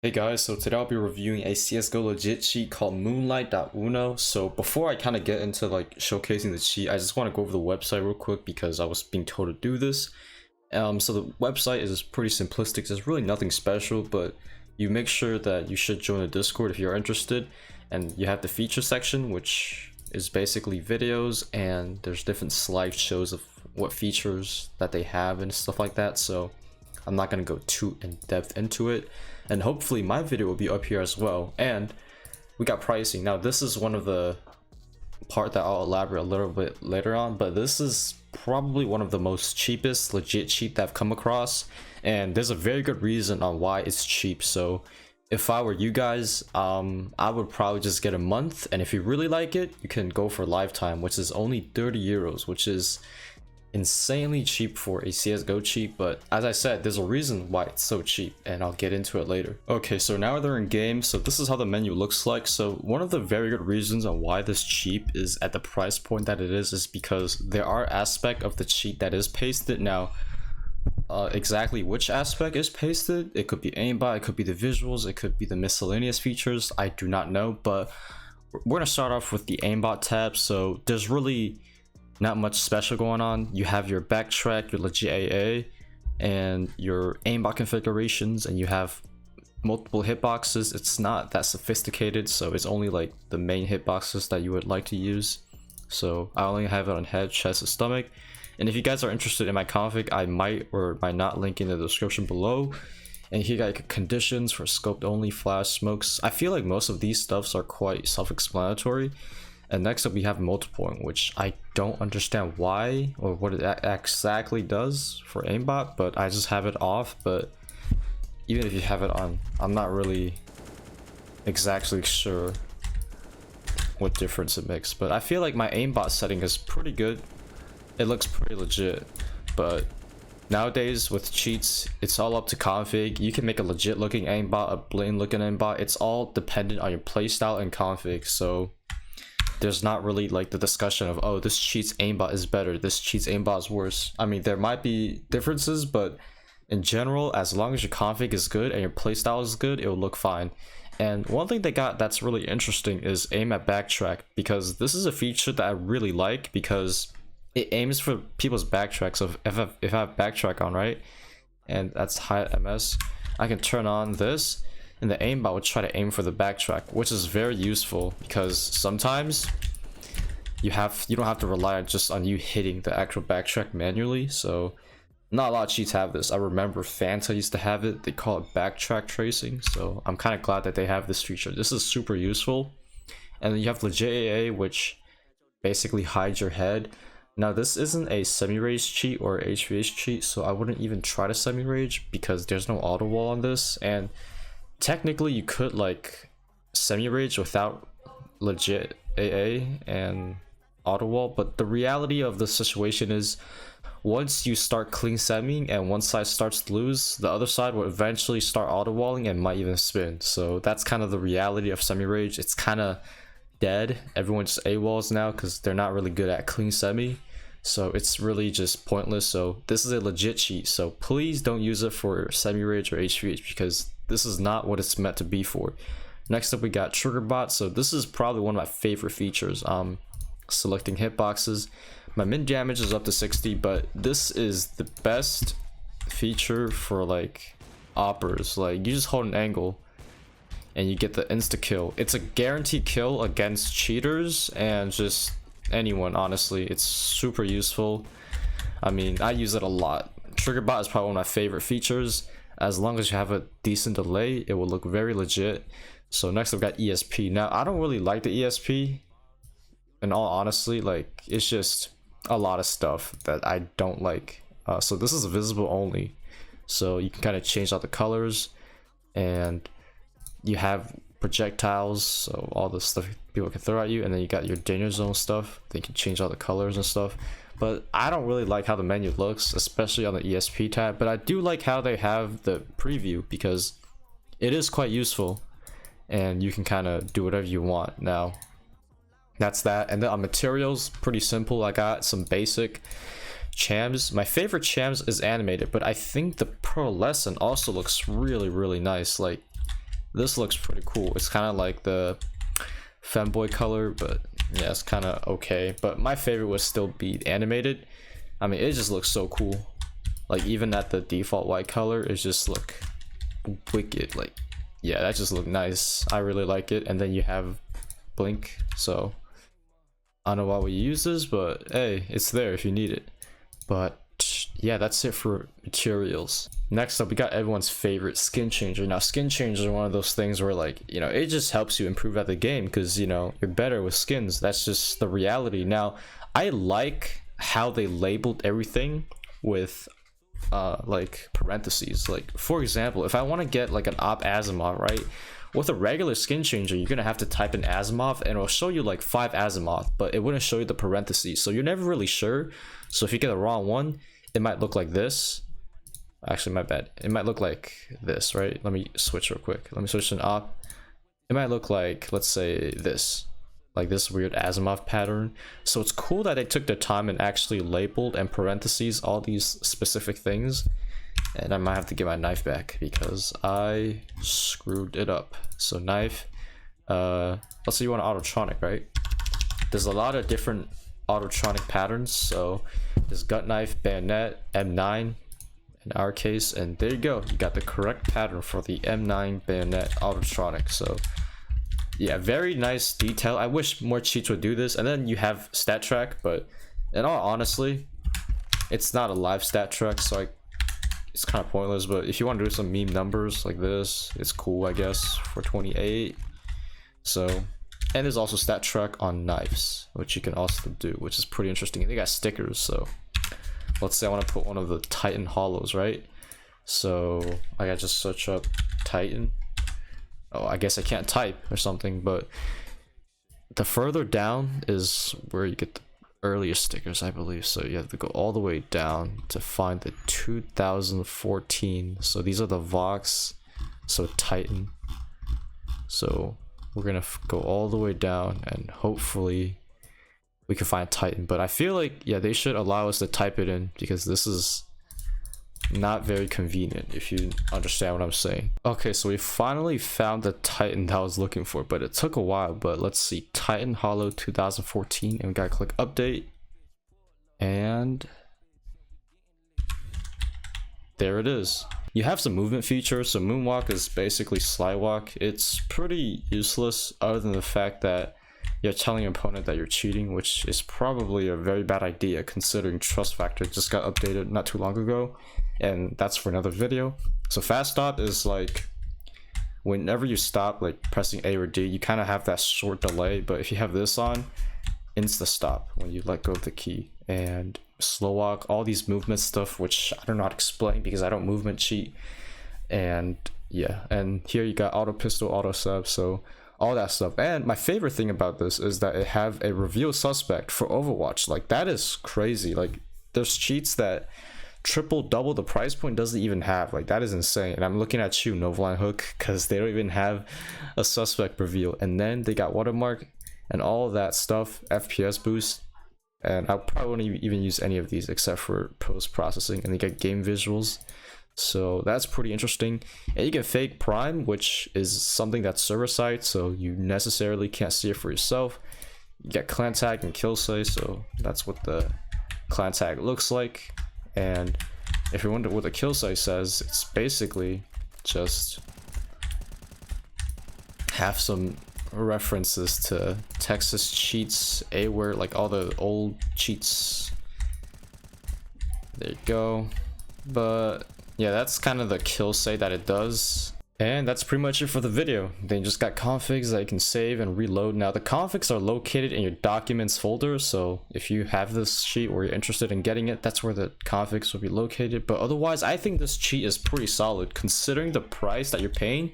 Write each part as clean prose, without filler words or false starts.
Hey guys, so today I'll be reviewing a CSGO legit cheat called Moonlight.Uno. So before I kind of get into like showcasing the cheat, I just want to go over the website real quick because I was being told to do this. So the website is pretty simplistic. There's really nothing special, but you make sure that you should join the Discord if you're interested. And you have the feature section, which is basically videos, and there's different slideshows of what features that they have and stuff like that. So I'm not going to go too in depth into it. And hopefully my video will be up here as well. And we got pricing. Now this is one of the part that I'll elaborate a little bit later on, but this is probably one of the most cheapest legit cheat that I've come across, and there's a very good reason on why it's cheap. So if I were you guys, I would probably just get a month, and if you really like it, you can go for lifetime, which is only 30 euros, which is insanely cheap for a CSGO cheat. But as I said, there's a reason why it's so cheap, and I'll get into it later. Okay, so now they're in game. So this is how the menu looks like. So one of the very good reasons on why this cheat is at the price point that it is because there are aspects of the cheat that is pasted. Now exactly which aspect is pasted, it could be aimbot, it could be the visuals, it could be the miscellaneous features, I do not know. But we're gonna start off with the aimbot tab. So there's really not much special going on. You have your backtrack, your legit AA, and your aimbot configurations, and you have multiple hitboxes. It's not that sophisticated, so it's only like the main hitboxes that you would like to use. So I only have it on head, chest, and stomach. And if you guys are interested in my config, I might or might not link in the description below. And here you got conditions for scoped only, flash, smokes. I feel like most of these stuffs are quite self-explanatory. And next up we have multipoint, which I don't understand why or what it exactly does for aimbot, but I just have it off. But even if you have it on, I'm not really exactly sure what difference it makes. But I feel like my aimbot setting is pretty good. It looks pretty legit, but nowadays with cheats, it's all up to config. You can make a legit looking aimbot, a blatant looking aimbot. It's all dependent on your playstyle and config. So there's not really like the discussion of, oh, this cheat's aimbot is better, this cheat's aimbot is worse. I mean, there might be differences, but in general, as long as your config is good and your playstyle is good, it will look fine. And one thing they got that's really interesting is aim at backtrack, because this is a feature that I really like because it aims for people's backtrack. So if I have backtrack on, right, and that's high MS, I can turn on this, and the aimbot would try to aim for the backtrack, which is very useful because sometimes you don't have to rely just on you hitting the actual backtrack manually. So not a lot of cheats have this. I remember Fanta used to have it. They call it backtrack tracing. So I'm kind of glad that they have this feature. This is super useful. And then you have legit AA, which basically hides your head. Now this isn't a semi-rage cheat or HVH cheat, so I wouldn't even try to semi-rage because there's no auto wall on this. And technically you could like semi-rage without legit AA and auto wall, but the reality of the situation is once you start clean semming and one side starts to lose, the other side will eventually start auto walling and might even spin. So that's kind of the reality of semi-rage. It's kind of dead. Everyone just AWOLs now because they're not really good at clean semi, so it's really just pointless. So this is a legit cheat, so please don't use it for semi-rage or HVH because this is not what it's meant to be for. Next up we got trigger bot. So this is probably one of my favorite features. Selecting hitboxes. My min damage is up to 60, but this is the best feature for like oppers. Like you just hold an angle and you get the insta kill. It's a guaranteed kill against cheaters and just anyone, honestly. It's super useful. I mean, I use it a lot. Trigger bot is probably one of my favorite features. As long as you have a decent delay, it will look very legit. So next I've got ESP. Now I don't really like the ESP, in all honesty. Like it's just a lot of stuff that I don't like. So this is visible only, so you can kind of change out the colors, and you have projectiles, so all the stuff people can throw at you, and then you got your danger zone stuff. They can change all the colors and stuff. But I don't really like how the menu looks, especially on the ESP tab. But I do like how they have the preview because it is quite useful, and you can kind of do whatever you want. Now that's that. And then on materials, pretty simple. I got some basic chams. My favorite chams is animated, but I think the pearlescent also looks really nice. Like This looks pretty cool. It's kind of like the femboy color, but yeah, it's kind of okay. But my favorite would still be animated. I mean, it just looks so cool. Like even at the default white color, it just look wicked. Like yeah, that just look nice. I really like it. And then you have blink, so I don't know why we use this, but hey, it's there if you need it. But yeah, that's it for materials. Next up, we got everyone's favorite skin changer. Now skin changers are one of those things where, like, you know, it just helps you improve at the game because, you know, you're better with skins. That's just the reality. Now I like how they labeled everything with like parentheses. Like for example, if I want to get like an op Asimov, right, with a regular skin changer you're gonna have to type in Asimov and it'll show you like 5 Asimov, but it wouldn't show you the parentheses, so you're never really sure. So if you get the wrong one, it might look like this. Actually, my bad, it might look like this, right? Let me switch real quick. Let me switch to an op. It might look like, let's say this, like this weird Asimov pattern. So it's cool that they took their time and actually labeled and parentheses all these specific things. And I might have to get my knife back because I screwed it up. So knife, let's say you want an autotronic, right? There's a lot of different autotronic patterns. So there's gut knife, bayonet, M9 in our case, and there you go, you got the correct pattern for the M9 bayonet autotronic. So yeah, very nice detail. I wish more cheats would do this. And then you have stat track, but in all honestly, it's not a live stat track, so it's kind of pointless. But if you want to do some meme numbers like this, it's cool, I guess, for 28. So, and there's also stat track on knives, which you can also do, which is pretty interesting. And they got stickers. So let's say I want to put one of the Titan hollows, right? So I gotta just search up Titan. Oh, I guess I can't type or something, but the further down is where you get the earliest stickers, I believe. So you have to go all the way down to find the 2014. So these are the Vox, so Titan. So we're gonna go all the way down and hopefully we can find Titan. But I feel like, yeah, they should allow us to type it in because this is not very convenient, if you understand what I'm saying. Okay, so we finally found the Titan that I was looking for, but it took a while. But let's see, Titan Hollow 2014, and we gotta click update, and there it is. You have some movement features. So Moonwalk is basically slidewalk. It's pretty useless other than the fact that you're telling your opponent that you're cheating, which is probably a very bad idea considering trust factor just got updated not too long ago, and that's for another video. So fast stop is like whenever you stop, like pressing A or D, you kind of have that short delay, but if you have this on, insta stop when you let go of the key. And slow walk, all these movement stuff, which I don't know how to explain because I don't movement cheat. And yeah, and here you got auto pistol, auto sub, so all that stuff. And my favorite thing about this is that it have a reveal suspect for Overwatch. Like that is crazy. Like there's cheats that double the price point doesn't even have. Like that is insane. And I'm looking at you, Novaline Hook, because they don't even have a suspect reveal. And then they got watermark and all that stuff, FPS boost, and I probably won't even use any of these except for post processing. And they get game visuals, so that's pretty interesting. And you can fake prime, which is something that's server side, so you necessarily can't see it for yourself. You get clan tag and kill say, so that's what the clan tag looks like. And if you wonder what the kill say says, it's basically just have some references to Texas cheats, A-word, like all the old cheats. There you go. But yeah, that's kind of the kill say that it does. And that's pretty much it for the video. Then you just got configs that you can save and reload. Now the configs are located in your documents folder, so if you have this cheat or you're interested in getting it, that's where the configs will be located. But otherwise, I think this cheat is pretty solid considering the price that you're paying.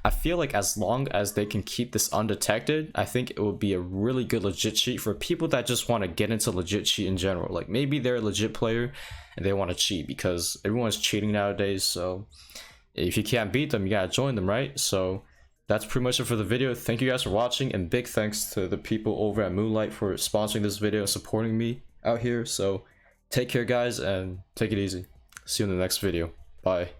I feel like as long as they can keep this undetected, I think it would be a really good legit cheat for people that just want to get into legit cheat in general. Like maybe they're a legit player and they want to cheat because everyone's cheating nowadays. So if you can't beat them, you gotta join them, right? So that's pretty much it for the video. Thank you guys for watching, and big thanks to the people over at Moonlight for sponsoring this video and supporting me out here. So take care guys and take it easy. See you in the next video. Bye.